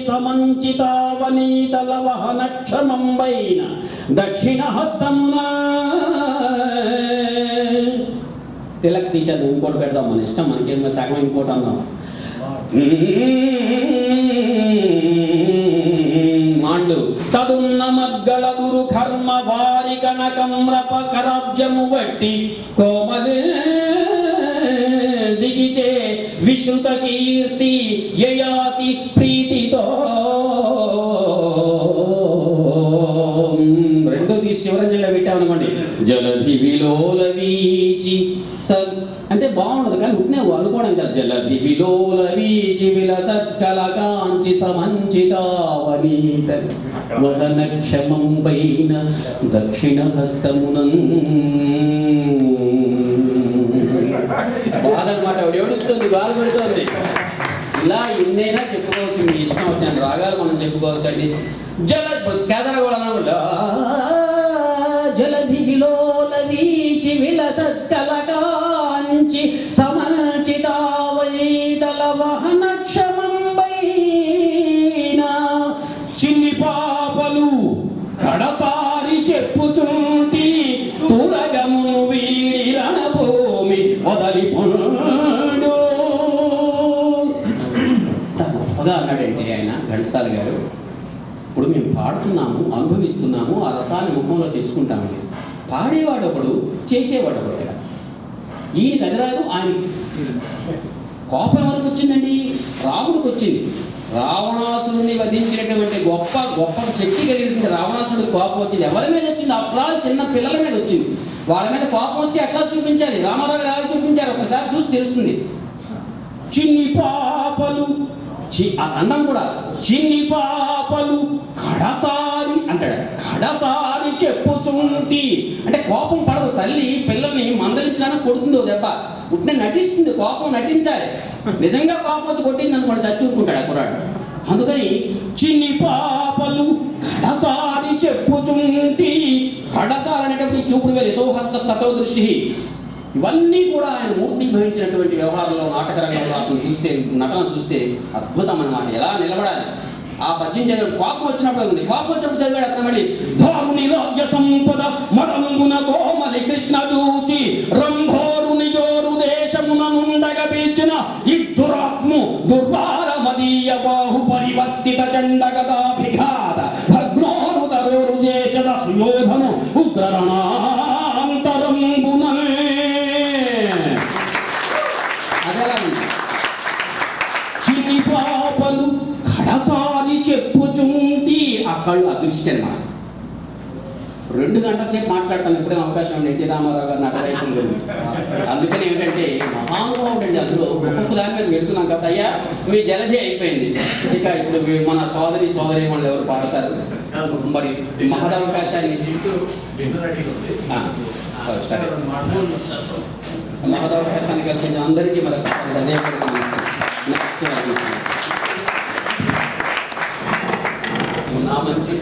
సమంచితావనీతలవహనక్షమంబైన దక్షిణ హస్తమున తిలక్ తీసేది ఇంకోటి పెడదాం, మన ఇష్టం, మనకేం సగం ఇంకోటి అందాం. మాండు తదున్న మగ్గల గురు కర్మ వారి కనకమ్రప కరాబ్జము వట్టి కోమలే దిగిచే విశ్రుత కీర్తి యయాతి ప్రీతితో. రెండో తీసి శివరంజన్లో పెట్టామనుకోండి. జలధి విలోల వీచి సద్ అంటే బాగుండదు, కానీ ఉట్నే అనుకోవడం కదా. జలధి విలోల వీచి విలసత్కల కాంచి సమంచితావనీత వదనక్షమం పైన దక్షిణ హస్తమునం. బాధనమాట, ఏడుస్తుంది, గాలి పెడుతుంది. ఇలా ఎన్నైనా చెప్పుకోవచ్చు, మీ ఇష్టం వచ్చిన రాగాలు మనం చెప్పుకోవచ్చు అండి. కేదరగోళ జలధి విలోల వీచి విలసత్కల కాంచి సమంచితావనీతల వహనక్షమంబైన చిన్ని పాపలు కడసారి చెప్పుచుంటి తురగమును వీడి రణభూమి వదలిపోడు. గొప్పగా అన్నాడంటే ఆయన ఘంటసాల గారు. ఇప్పుడు మేము పాడుతున్నాము, అనుభవిస్తున్నాము, ఆ రసాన్ని ముఖంలో తెచ్చుకుంటామండి. పాడేవాడు ఒకడు, చేసేవాడు ఒకడు. ఈయనకి అది రాదు. ఆయన కోపం ఎవరికి వచ్చిందండి? రాముడికి వచ్చింది. రావణాసురుణ్ణి వధించినటువంటి గొప్ప గొప్ప శక్తి కలిగినటువంటి రావణాసురుడికి కోపం వచ్చింది. ఎవరి మీద వచ్చింది? అప్రాలు చిన్న పిల్లల మీద వచ్చింది. వాళ్ళ మీద కోపం వస్తే ఎట్లా చూపించాలి? రామారావు గారు ఎలా చూపించారు ఒకసారి చూసి తెలుస్తుంది. చిన్ని పాపలు అన్నం కూడా చిన్ని పాపలు కడసారి అంటాడు. కడసారి చెప్పుచుంటి అంటే కోపం పడదు. తల్లి పిల్లల్ని మందలించడానికి కొడుతుందో దెబ్బ, ఉట్నే నటిస్తుంది. కోపం నటించాలి. నిజంగా కోపం వచ్చి కొట్టింది అనుకోండి, చచ్చుకుంటాడు ఆ కుర్రాడు. అందుకని చిన్ని పాపలు కడసారి చెప్పుచుంటి. కడసారి అనేటప్పుడు ఈ చూపుడు వేలు ఎతో హస్తతో దృష్టి. ఇవన్నీ కూడా ఆయన మూర్తి భవించినటువంటి వ్యవహారంలో, నాటక రంగంలో అతను చూస్తే, నటన చూస్తే అద్భుతం అన్నమాట. ఎలా నిలబడాలి ఆ పద్యం చదివాడు. కోపం వచ్చినప్పుడు ఉంది, కోపం వచ్చినప్పుడు చదివాడు అతను. మళ్ళీ ధోముని రాజ్య సంపద మరంగున కోమలి కృష్ణ దూచి రంభోరు నిజోరు దేశమున నుండగ పీల్చిన ఇద్దురాత్ము దుర్వార మదీయ బాహు పరివర్తిత చండగదాభిఘాత భగ్నోరు దరోరు చేసద సుయోధను ఉగ్రరణాంతరంబున. చిన్ని పాపలు కడసారి చెప్పుచుంటి. ఆ కళ్ళు అదృష్టి అన్నమాట. 2 గంటల సేపు మాట్లాడతాను ఎప్పుడైనా అవకాశం ఉంది ఎన్టీ రామారావు గారు నటవైపుల గురించి. అందుకని ఏంటంటే మహానుభావుడు అండి. అందులో ఒక్కొక్క దాని మీద వెళ్తున్నాం కాబట్టి అయ్యా మీ జలధి అయిపోయింది. ఇక ఇప్పుడు మన సోదరి వాళ్ళు ఎవరు పాడతారు? మరి మహదవకాశాన్ని సరే మహదవకాశాన్ని కల్పించిన అందరికీ మరి నా మంచి